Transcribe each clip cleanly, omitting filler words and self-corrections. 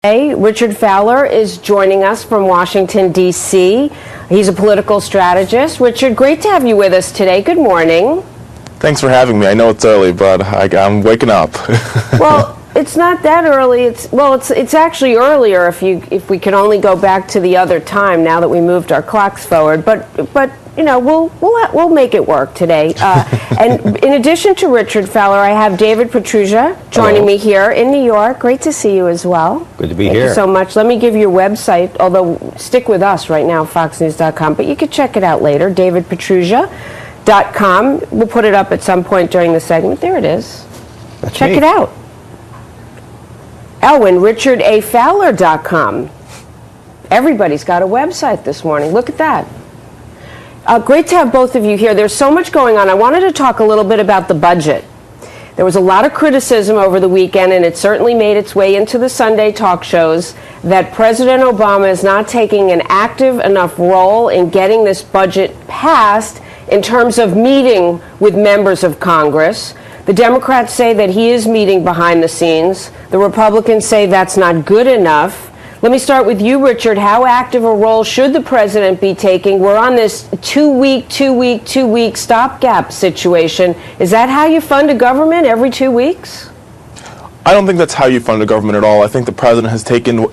Hey, Richard Fowler is joining us from Washington, D.C. He's a political strategist. Richard, great to have you with us today. Good morning. Thanks for having me. I know it's early, but I'm waking up. Well, it's not that early. It's actually earlier if we can only go back to the other time now that we moved our clocks forward. But you know, we'll make it work today. And in addition to Richard Fowler, I have David Petrusha joining me here in New York. Great to see you as well. Good to be here. Thank you so much. Let me give you your website, although stick with us right now, foxnews.com, but you can check it out later, davidpetrusha.com. We'll put it up at some point during the segment. There it is. Check it out. Oh, and richardafowler.com. Everybody's got a website this morning. Look at that. Great to have both of you here. There's so much going on. I wanted to talk a little bit about the budget. There was a lot of criticism over the weekend, and it certainly made its way into the Sunday talk shows, that President Obama is not taking an active enough role in getting this budget passed in terms of meeting with members of Congress. The Democrats say that he is meeting behind the scenes. The Republicans say that's not good enough. Let me start with you, Richard. How active a role should the president be taking? We're on this two-week stopgap situation. Is that how you fund a government, every 2 weeks? I don't think that's how you fund a government at all. I think the president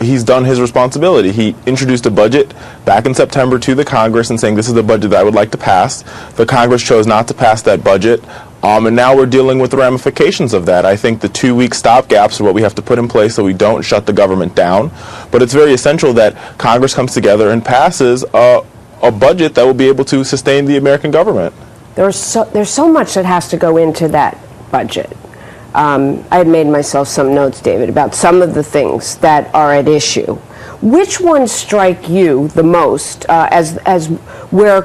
he's done his responsibility. He introduced a budget back in September to the Congress and saying, this is the budget that I would like to pass. The Congress chose not to pass that budget. And now we're dealing with the ramifications of that. I think the 2-week stopgaps are what we have to put in place so we don't shut the government down. But it's very essential that Congress comes together and passes a budget that will be able to sustain the American government. There's so much that has to go into that budget. I had made myself some notes, David, about some of the things that are at issue. Which ones strike you the most as where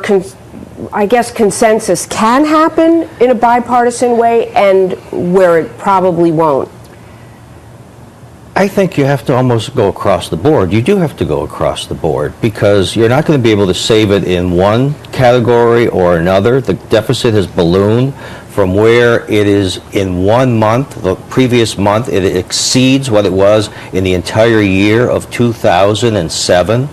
I guess consensus can happen in a bipartisan way and where it probably won't? I think you have to almost go across the board. You do have to go across the board because you're not going to be able to save it in one category or another. The deficit has ballooned from where it is in 1 month. The previous month, it exceeds what it was in the entire year of 2007.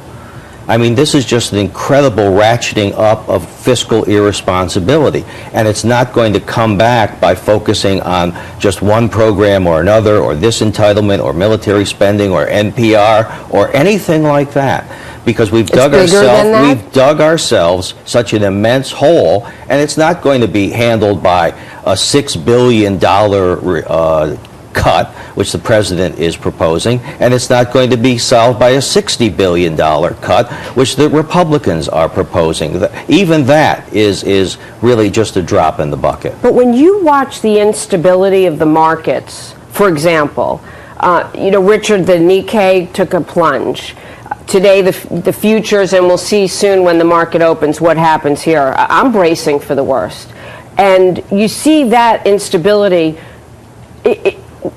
I mean, this is just an incredible ratcheting up of fiscal irresponsibility. And it's not going to come back by focusing on just one program or another, or this entitlement, or military spending, or NPR, or anything like that. Because we've dug ourselves such an immense hole, and it's not going to be handled by a $6 billion cut, which the president is proposing, and it's not going to be solved by a $60 billion cut, which the Republicans are proposing. Even that is really just a drop in the bucket. But when you watch the instability of the markets, for example, Richard, the Nikkei took a plunge. Today, the futures, and we'll see soon when the market opens what happens here. I'm bracing for the worst. And you see that instability.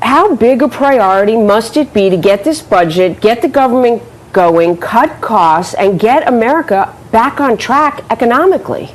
How big a priority must it be to get this budget, get the government going, cut costs, and get America back on track economically?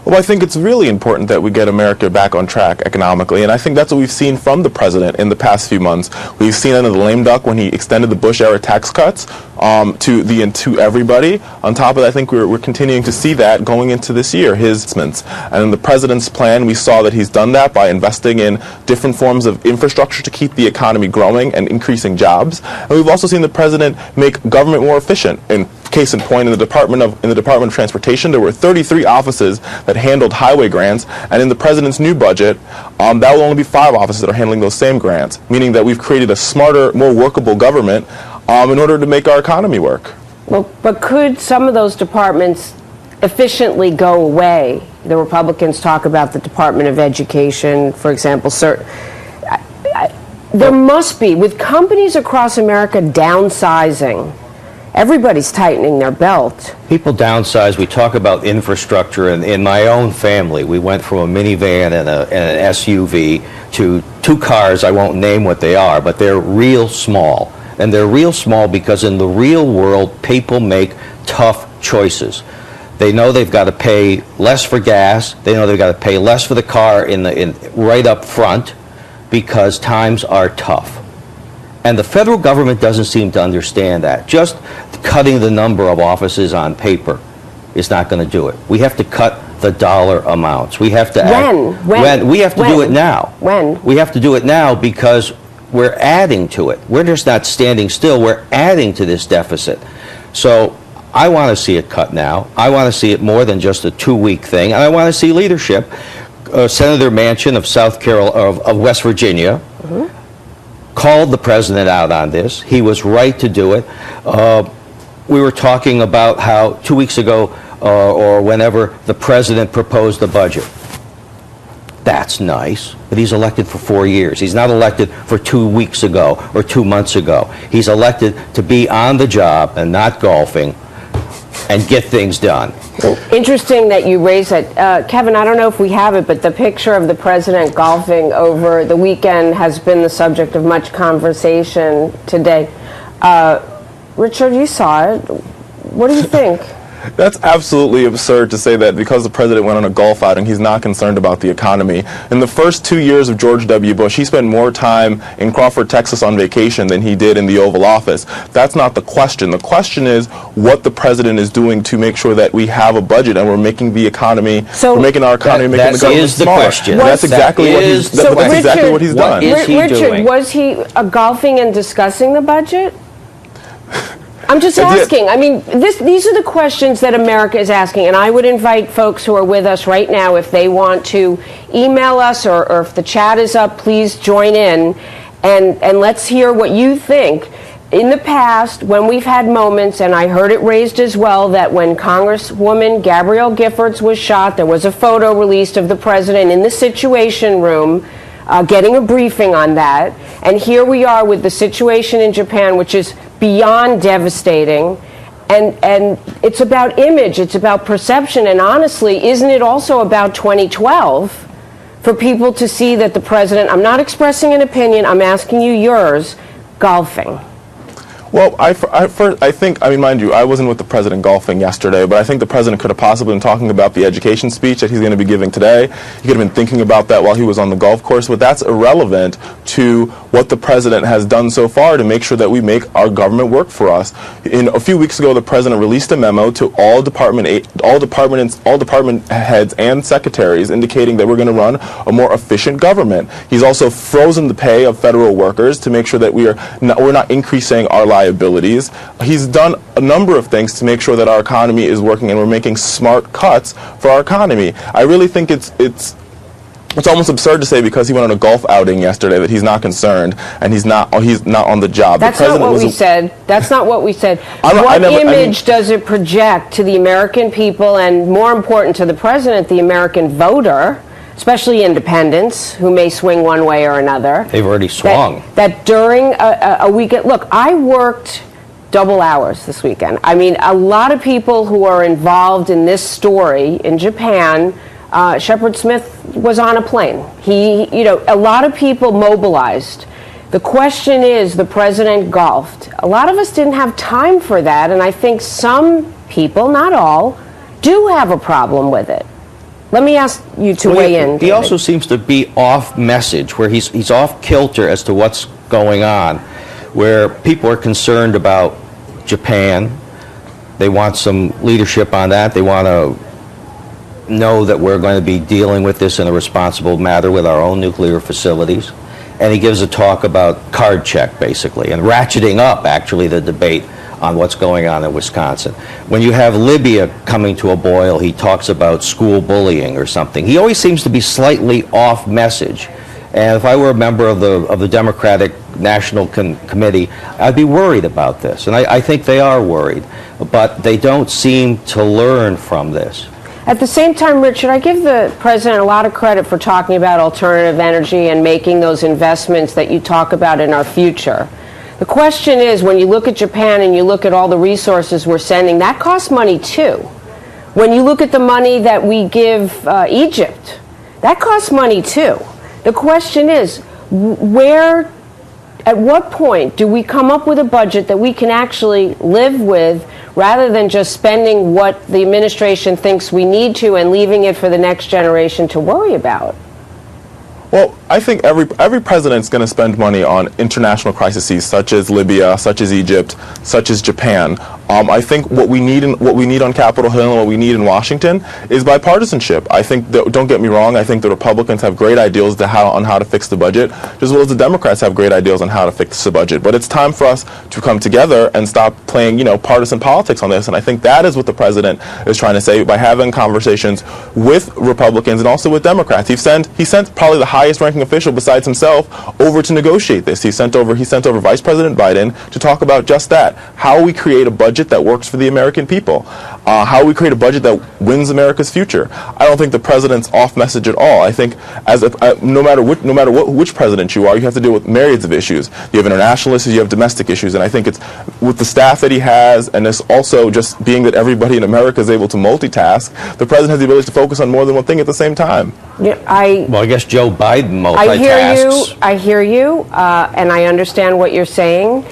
Well, I think it's really important that we get America back on track economically, and I think that's what we've seen from the president in the past few months. We've seen it in the lame duck when he extended the Bush-era tax cuts to everybody. On top of that, I think we're continuing to see that going into this year, his investments. And in the president's plan, we saw that he's done that by investing in different forms of infrastructure to keep the economy growing and increasing jobs. And we've also seen the president make government more efficient. In case in point, in the Department of Transportation, there were 33 offices that handled highway grants, and in the president's new budget, that will only be 5 offices that are handling those same grants, meaning that we've created a smarter, more workable government in order to make our economy work. Well, but could some of those departments efficiently go away? The Republicans talk about the Department of Education, for example. There must be, with companies across America downsizing, everybody's tightening their belt. People downsize. We talk about infrastructure, and in my own family, we went from a minivan and an SUV to 2 cars. I won't name what they are, but they're real small. And they're real small because in the real world, people make tough choices. They know they've got to pay less for gas. They know they've got to pay less for the car right up front because times are tough. And the federal government doesn't seem to understand that. Just cutting the number of offices on paper is not going to do it. We have to cut the dollar amounts. We have to When? We have to do it When? now. When? We have to do it now because we're adding to it. We're just not standing still. We're adding to this deficit. So I want to see it cut now. I want to see it more than just a 2-week thing. And I want to see leadership. Senator Manchin of West Virginia called the president out on this. He was right to do it. We were talking about how 2 weeks ago or whenever the president proposed the budget. That's nice, but he's elected for 4 years. He's not elected for 2 weeks ago or 2 months ago. He's elected to be on the job and not golfing and get things done. Interesting that you raised that. Kevin, I don't know if we have it, but the picture of the president golfing over the weekend has been the subject of much conversation today. Richard, you saw it. What do you think? That's absolutely absurd to say that because the president went on a golf outing, he's not concerned about the economy. In the first 2 years of George W. Bush, he spent more time in Crawford, Texas on vacation than he did in the Oval Office. That's not the question. The question is what the president is doing to make sure that we have a budget and we're making the economy, we're making our economy, making the government smaller. Question. That's exactly what he's done. Is he Richard, doing? was he golfing and discussing the budget? I'm just asking. I mean, these are the questions that America is asking, and I would invite folks who are with us right now, if they want to email us or if the chat is up, please join in, and let's hear what you think. In the past, when we've had moments, and I heard it raised as well, that when Congresswoman Gabrielle Giffords was shot, there was a photo released of the president in the Situation Room getting a briefing on that, and here we are with the situation in Japan, which is beyond devastating, and it's about image, it's about perception, and honestly, isn't it also about 2012 for people to see that the president, I'm not expressing an opinion, I'm asking you yours, golfing? Well, I think, I mean, mind you, I wasn't with the president golfing yesterday, but I think the president could have possibly been talking about the education speech that he's going to be giving today. He could have been thinking about that while he was on the golf course, but that's irrelevant to what the president has done so far to make sure that we make our government work for us. A few weeks ago, the president released a memo to all department heads and secretaries indicating that we're going to run a more efficient government. He's also frozen the pay of federal workers to make sure that we're not increasing our liabilities. He's done a number of things to make sure that our economy is working and we're making smart cuts for our economy. I really think it's almost absurd to say because he went on a golf outing yesterday that he's not concerned and he's not on the job. That's not what we said. That's not what we said. What image does it project to the American people and, more important to the president, the American voter, especially independents who may swing one way or another? They've already swung. That during a weekend, look, I worked double hours this weekend. I mean, a lot of people who are involved in this story in Japan, Shepard Smith was on a plane. A lot of people mobilized. The question is, the president golfed. A lot of us didn't have time for that, and I think some people, not all, do have a problem with it. Let me ask you to weigh in. He also seems to be off message, where he's off kilter as to what's going on, where people are concerned about Japan. They want some leadership on that. They want to know that we're going to be dealing with this in a responsible manner with our own nuclear facilities. And he gives a talk about card check, basically, and ratcheting up, actually, the debate on what's going on in Wisconsin. When you have Libya coming to a boil, he talks about school bullying or something. He always seems to be slightly off message. And if I were a member of the Democratic National Committee, I'd be worried about this. And I think they are worried. But they don't seem to learn from this. At the same time, Richard, I give the president a lot of credit for talking about alternative energy and making those investments that you talk about in our future. The question is, when you look at Japan and you look at all the resources we're sending, that costs money too. When you look at the money that we give Egypt, that costs money too. The question is, at what point do we come up with a budget that we can actually live with rather than just spending what the administration thinks we need to and leaving it for the next generation to worry about? Well, I think every president's going to spend money on international crises such as Libya, such as Egypt, such as Japan. I think what we need on Capitol Hill and what we need in Washington is bipartisanship. I think that, don't get me wrong, I think the Republicans have great ideas on how to fix the budget, as well as the Democrats have great ideas on how to fix the budget. But it's time for us to come together and stop playing, partisan politics on this. And I think that is what the president is trying to say by having conversations with Republicans and also with Democrats. He sent probably the highest ranking official besides himself over to negotiate this. He sent over Vice President Biden to talk about just that. How we create a budget that works for the American people. How we create a budget that wins America's future. I don't think the president's off message at all. I think no matter which president you are, you have to deal with myriads of issues. You have international issues, you have domestic issues, and I think it's with the staff that he has, and it's also just being that everybody in America is able to multitask, the president has the ability to focus on more than one thing at the same time. Yeah, Well, I guess Joe Biden multitasks. I hear you, and I understand what you're saying.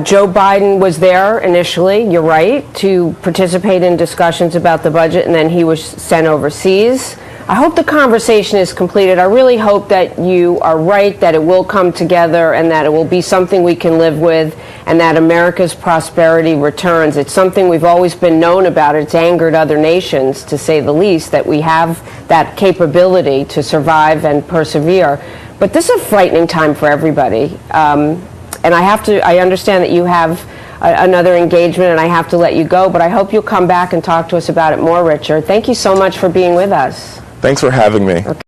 Joe Biden was there initially, you're right, to participate in discussions about the budget, and then he was sent overseas. I hope the conversation is completed. I really hope that you are right, that it will come together, and that it will be something we can live with, and that America's prosperity returns. It's something we've always been known about. It's angered other nations, to say the least, that we have that capability to survive and persevere. But this is a frightening time for everybody. And I understand that you have another engagement, and I have to let you go, but I hope you'll come back and talk to us about it more, Richard. Thank you so much for being with us. Thanks for having me. Okay.